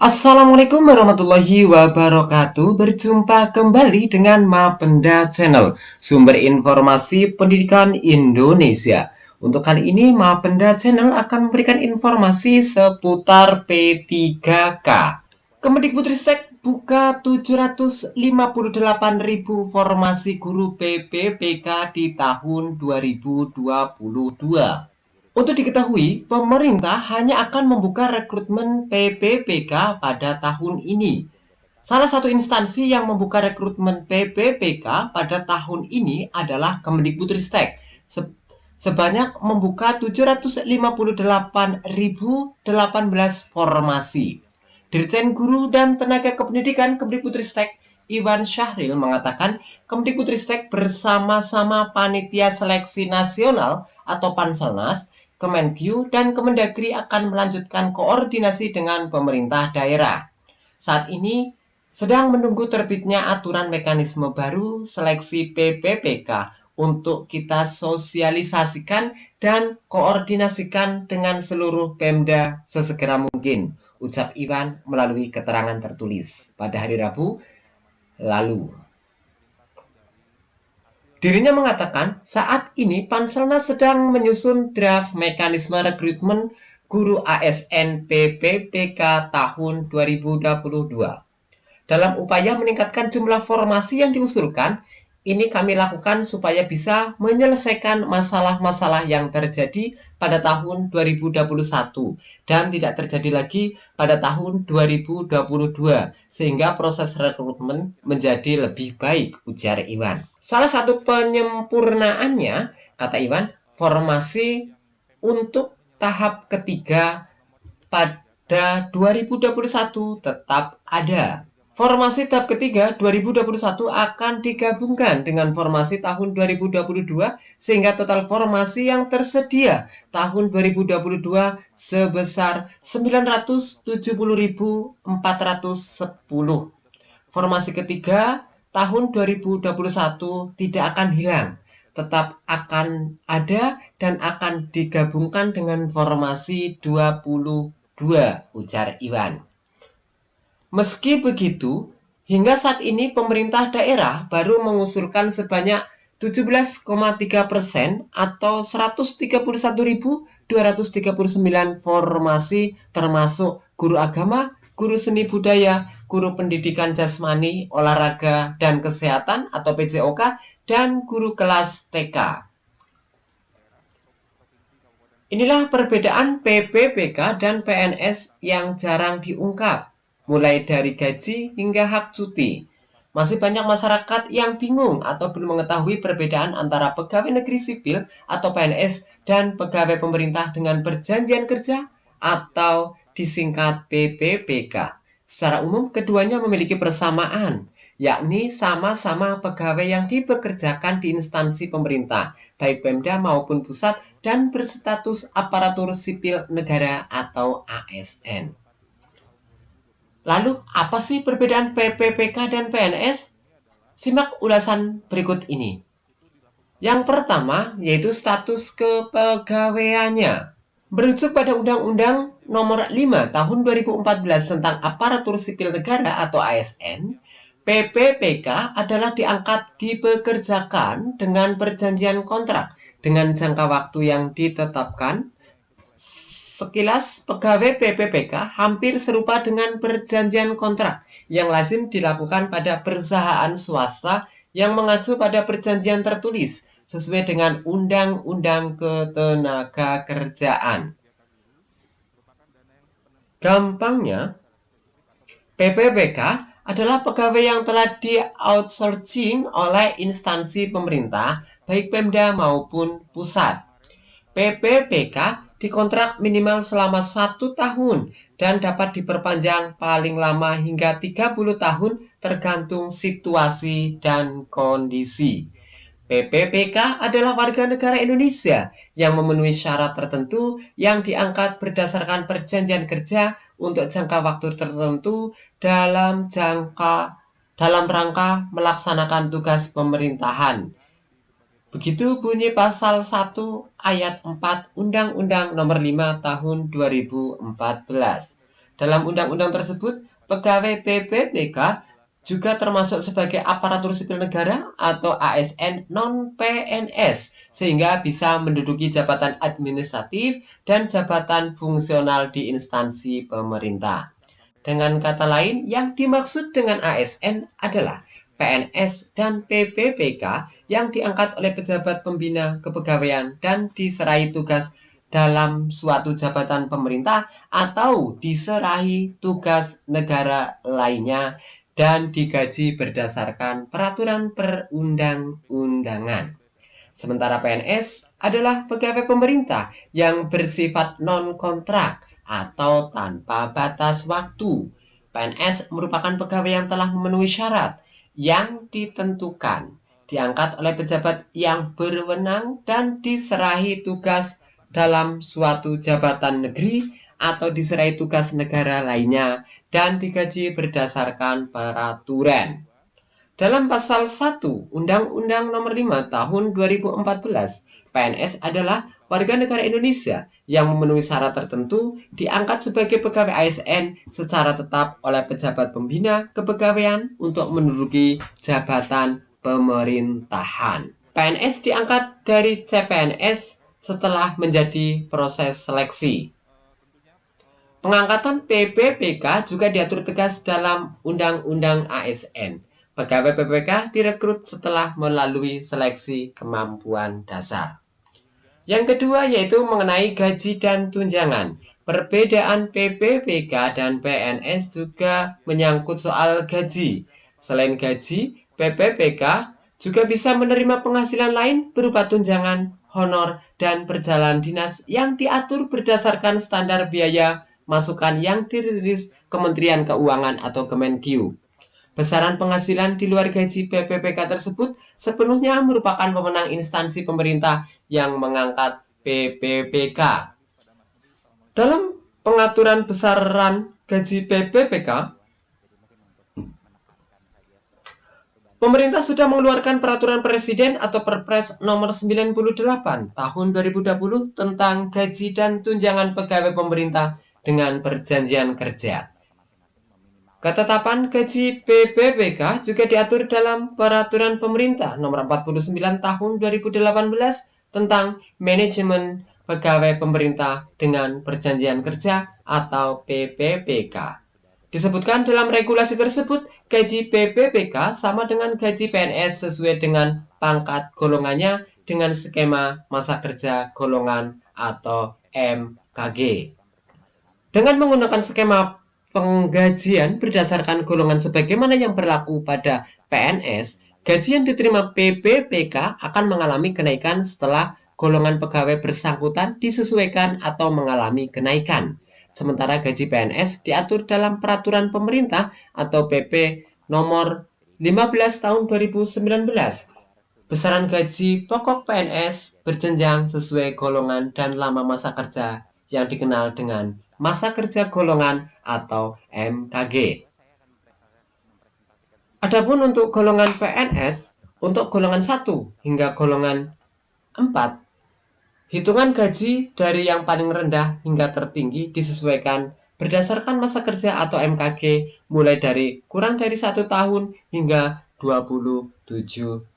Assalamualaikum warahmatullahi wabarakatuh. Berjumpa kembali dengan Mapenda Channel, sumber informasi pendidikan Indonesia. Untuk kali ini Mapenda Channel akan memberikan informasi seputar P3K. Kemendikbudristek buka 758.000 formasi guru PPPK di tahun 2022. Untuk diketahui, pemerintah hanya akan membuka rekrutmen PPPK pada tahun ini. Salah satu instansi yang membuka rekrutmen PPPK pada tahun ini adalah Kemendikbudristek. Sebanyak membuka 758.018 formasi. Dirjen Guru dan Tenaga Kependidikan Kemdikbudristek Iwan Syahril mengatakan Kemdikbudristek bersama-sama Panitia Seleksi Nasional atau Panselnas, Kemenkyu, dan Kemendagri akan melanjutkan koordinasi dengan pemerintah daerah. Saat ini sedang menunggu terbitnya aturan mekanisme baru seleksi PPPK untuk kita sosialisasikan dan koordinasikan dengan seluruh Pemda sesegera mungkin, ucap Iwan melalui keterangan tertulis pada hari Rabu lalu. Dirinya mengatakan saat ini Panselnas sedang menyusun draft mekanisme rekrutmen guru ASN PPPK tahun 2022. Dalam upaya meningkatkan jumlah formasi yang diusulkan, ini kami lakukan supaya bisa menyelesaikan masalah-masalah yang terjadi pada tahun 2021 dan tidak terjadi lagi pada tahun 2022 sehingga proses rekrutmen menjadi lebih baik, ujar Iwan. Salah satu penyempurnaannya, kata Iwan, formasi untuk tahap ketiga pada 2021 tetap ada. Formasi tahap ketiga 2021 akan digabungkan dengan formasi tahun 2022 sehingga total formasi yang tersedia tahun 2022 sebesar 970.410. Formasi ketiga tahun 2021 tidak akan hilang, tetap akan ada dan akan digabungkan dengan formasi 22, ujar Iwan. Meski begitu, hingga saat ini pemerintah daerah baru mengusulkan sebanyak 17,3% atau 131.239 formasi termasuk guru agama, guru seni budaya, guru pendidikan jasmani, olahraga, dan kesehatan atau PJOK, dan guru kelas TK. Inilah perbedaan PPPK dan PNS yang jarang diungkap, mulai dari gaji hingga hak cuti. Masih banyak masyarakat yang bingung atau belum mengetahui perbedaan antara pegawai negeri sipil atau PNS dan pegawai pemerintah dengan perjanjian kerja atau disingkat PPPK. Secara umum, keduanya memiliki persamaan, yakni sama-sama pegawai yang dipekerjakan di instansi pemerintah, baik Pemda maupun pusat, dan berstatus aparatur sipil negara atau ASN. Lalu, apa sih perbedaan PPPK dan PNS? Simak ulasan berikut ini. Yang pertama, yaitu status kepegawaiannya. Merujuk pada Undang-Undang Nomor 5 Tahun 2014 tentang Aparatur Sipil Negara atau ASN, PPPK adalah diangkat dipekerjakan dengan perjanjian kontrak dengan jangka waktu yang ditetapkan. Sekilas, pegawai PPPK hampir serupa dengan perjanjian kontrak yang lazim dilakukan pada perusahaan swasta yang mengacu pada perjanjian tertulis sesuai dengan Undang-Undang Ketenagakerjaan. Gampangnya, PPPK adalah pegawai yang telah di-outsourcing oleh instansi pemerintah, baik Pemda maupun pusat. PPPK dikontrak minimal selama 1 tahun dan dapat diperpanjang paling lama hingga 30 tahun tergantung situasi dan kondisi. PPPK adalah warga negara Indonesia yang memenuhi syarat tertentu yang diangkat berdasarkan perjanjian kerja untuk jangka waktu tertentu dalam rangka melaksanakan tugas pemerintahan. Begitu bunyi pasal 1 ayat 4 Undang-Undang Nomor 5 Tahun 2014. Dalam undang-undang tersebut, pegawai PPPK juga termasuk sebagai aparatur sipil negara atau ASN non-PNS, sehingga bisa menduduki jabatan administratif dan jabatan fungsional di instansi pemerintah. Dengan kata lain, yang dimaksud dengan ASN adalah PNS dan PPPK yang diangkat oleh pejabat pembina kepegawaian dan diserahi tugas dalam suatu jabatan pemerintah atau diserahi tugas negara lainnya dan digaji berdasarkan peraturan perundang-undangan. Sementara PNS adalah pegawai pemerintah yang bersifat non-kontrak atau tanpa batas waktu. PNS merupakan pegawai yang telah memenuhi syarat yang ditentukan, diangkat oleh pejabat yang berwenang dan diserahi tugas dalam suatu jabatan negeri atau diserahi tugas negara lainnya dan digaji berdasarkan peraturan. Dalam pasal 1 Undang-Undang Nomor 5 Tahun 2014, PNS adalah warga negara Indonesia yang memenuhi syarat tertentu diangkat sebagai pegawai ASN secara tetap oleh pejabat pembina kepegawaian untuk menduduki jabatan pemerintahan. PNS diangkat dari CPNS setelah menjadi proses seleksi. Pengangkatan PPPK juga diatur tegas dalam Undang-Undang ASN. Pegawai PPK direkrut setelah melalui seleksi kemampuan dasar. Yang kedua yaitu mengenai gaji dan tunjangan. Perbedaan PPPK dan PNS juga menyangkut soal gaji. Selain gaji, PPPK juga bisa menerima penghasilan lain berupa tunjangan, honor, dan perjalanan dinas yang diatur berdasarkan standar biaya masukan yang dirilis Kementerian Keuangan atau Kemenkeu. Besaran penghasilan di luar gaji PPPK tersebut sepenuhnya merupakan wewenang instansi pemerintah yang mengangkat PPPK. Dalam pengaturan besaran gaji PPPK, pemerintah sudah mengeluarkan peraturan presiden atau Perpres nomor 98 tahun 2020 tentang gaji dan tunjangan pegawai pemerintah dengan perjanjian kerja. Ketetapan gaji PPPK juga diatur dalam Peraturan Pemerintah Nomor 49 Tahun 2018 tentang Manajemen Pegawai Pemerintah dengan Perjanjian Kerja atau PPPK. Disebutkan dalam regulasi tersebut, gaji PPPK sama dengan gaji PNS sesuai dengan pangkat golongannya dengan skema masa kerja golongan atau MKG. Dengan menggunakan skema penggajian berdasarkan golongan sebagaimana yang berlaku pada PNS, gaji yang diterima PPPK akan mengalami kenaikan setelah golongan pegawai bersangkutan disesuaikan atau mengalami kenaikan. Sementara gaji PNS diatur dalam peraturan pemerintah atau PP nomor 15 tahun 2019. Besaran gaji pokok PNS berjenjang sesuai golongan dan lama masa kerja yang dikenal dengan masa kerja golongan atau MKG. Adapun untuk golongan PNS, untuk golongan 1 hingga golongan 4, hitungan gaji dari yang paling rendah hingga tertinggi disesuaikan berdasarkan masa kerja atau MKG mulai dari kurang dari 1 tahun hingga 27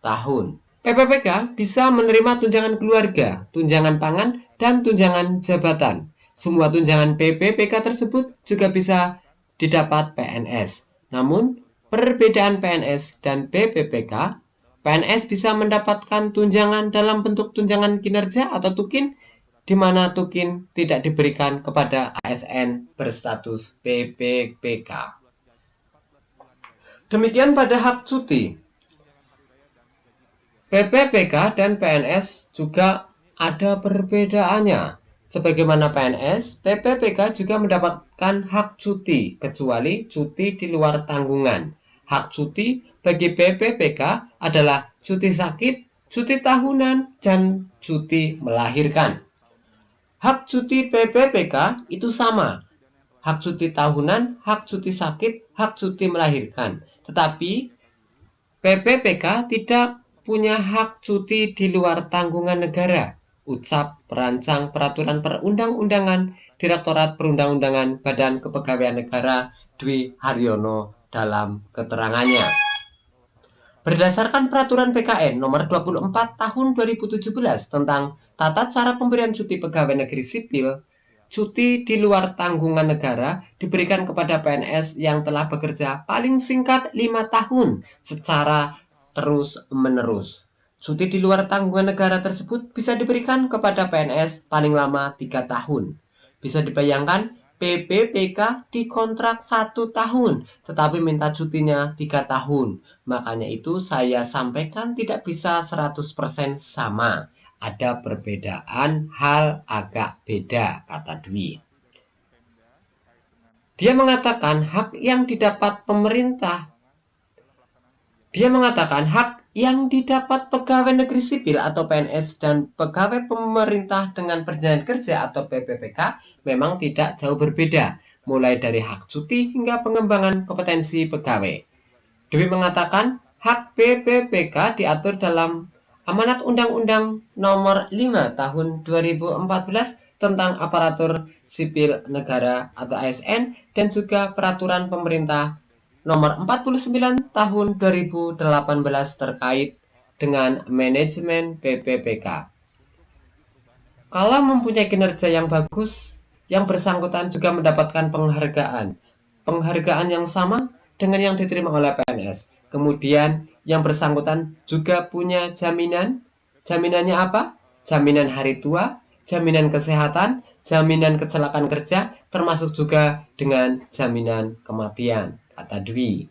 tahun. PPPK bisa menerima tunjangan keluarga, tunjangan pangan, dan tunjangan jabatan. Semua tunjangan PPPK tersebut juga bisa didapat PNS. Namun, perbedaan PNS dan PPPK, PNS bisa mendapatkan tunjangan dalam bentuk tunjangan kinerja atau tukin, di mana tukin tidak diberikan kepada ASN berstatus PPPK. Demikian pada hak cuti. PPPK dan PNS juga ada perbedaannya. Sebagaimana PNS, PPPK juga mendapatkan hak cuti, kecuali cuti di luar tanggungan. Hak cuti bagi PPPK adalah cuti sakit, cuti tahunan, dan cuti melahirkan. Hak cuti PPPK itu sama. Hak cuti tahunan, hak cuti sakit, hak cuti melahirkan. Tetapi PPPK tidak punya hak cuti di luar tanggungan negara. Ucap Perancang Peraturan Perundang-undangan Direktorat Perundang-undangan Badan Kepegawaian Negara Dwi Haryono dalam keterangannya. Berdasarkan Peraturan PKN Nomor 24 Tahun 2017 tentang tata cara pemberian cuti pegawai negeri sipil, cuti di luar tanggungan negara diberikan kepada PNS yang telah bekerja paling singkat 5 tahun secara terus-menerus. Cuti di luar tanggungan negara tersebut bisa diberikan kepada PNS paling lama 3 tahun. Bisa dibayangkan PPPK dikontrak 1 tahun, tetapi minta cutinya 3 tahun. Makanya itu saya sampaikan tidak bisa 100% sama. Ada perbedaan hal agak beda, kata Dwi. Dia mengatakan hak yang didapat pegawai negeri sipil atau PNS dan pegawai pemerintah dengan perjanjian kerja atau PPPK memang tidak jauh berbeda, mulai dari hak cuti hingga pengembangan kompetensi pegawai. Dwi mengatakan hak PPPK diatur dalam Amanat Undang-Undang Nomor 5 Tahun 2014 tentang Aparatur Sipil Negara atau ASN dan juga Peraturan Pemerintah Nomor 49 Tahun 2018 terkait dengan manajemen PPPK. Kalau mempunyai kinerja yang bagus, yang bersangkutan juga mendapatkan penghargaan yang sama dengan yang diterima oleh PNS. Kemudian yang bersangkutan juga punya jaminan. Jaminannya apa? Jaminan hari tua, jaminan kesehatan, jaminan kecelakaan kerja, termasuk juga dengan jaminan kematian, kata Dwi.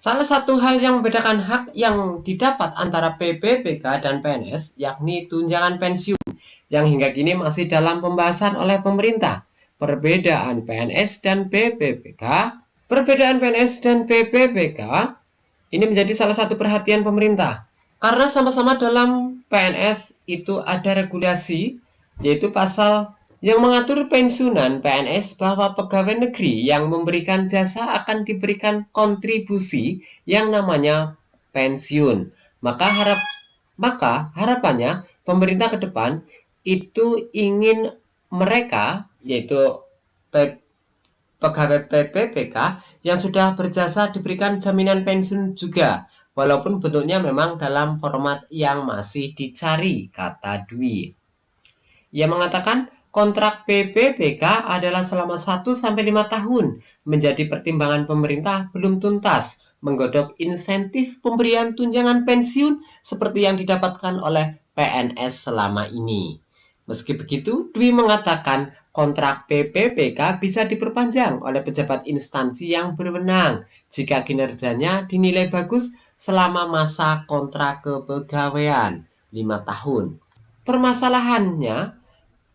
Salah satu hal yang membedakan hak yang didapat antara PPPK dan PNS yakni tunjangan pensiun yang hingga kini masih dalam pembahasan oleh pemerintah. Perbedaan PNS dan PPPK Ini menjadi salah satu perhatian pemerintah. Karena sama-sama dalam PNS itu ada regulasi, yaitu pasal yang mengatur pensiunan PNS bahwa pegawai negeri yang memberikan jasa akan diberikan kontribusi yang namanya pensiun. Maka harapannya pemerintah ke depan itu ingin mereka, yaitu pegawai PPPK yang sudah berjasa diberikan jaminan pensiun juga, walaupun bentuknya memang dalam format yang masih dicari, kata Dwi. Ia mengatakan kontrak PPPK adalah selama 1-5 tahun, menjadi pertimbangan pemerintah belum tuntas menggodok insentif pemberian tunjangan pensiun seperti yang didapatkan oleh PNS selama ini. Meski begitu, Dwi mengatakan kontrak PPPK bisa diperpanjang oleh pejabat instansi yang berwenang jika kinerjanya dinilai bagus selama masa kontrak kepegawaian 5 tahun. Permasalahannya,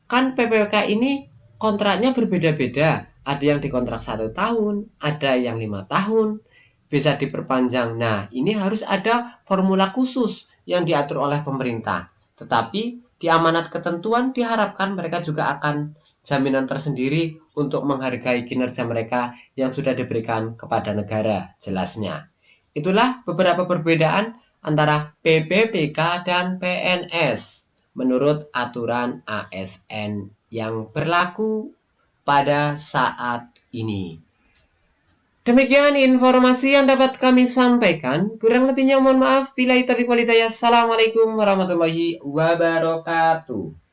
kan PPK ini kontraknya berbeda-beda. Ada yang dikontrak 1 tahun, ada yang 5 tahun, bisa diperpanjang. Nah, ini harus ada formula khusus yang diatur oleh pemerintah. Tetapi di amanat ketentuan diharapkan mereka juga akan jaminan tersendiri untuk menghargai kinerja mereka yang sudah diberikan kepada negara, jelasnya. Itulah beberapa perbedaan antara PPPK dan PNS menurut aturan ASN yang berlaku pada saat ini. Demikian informasi yang dapat kami sampaikan. Kurang lebihnya mohon maaf. Billahi taufiq wal hidayah. Assalamualaikum warahmatullahi wabarakatuh.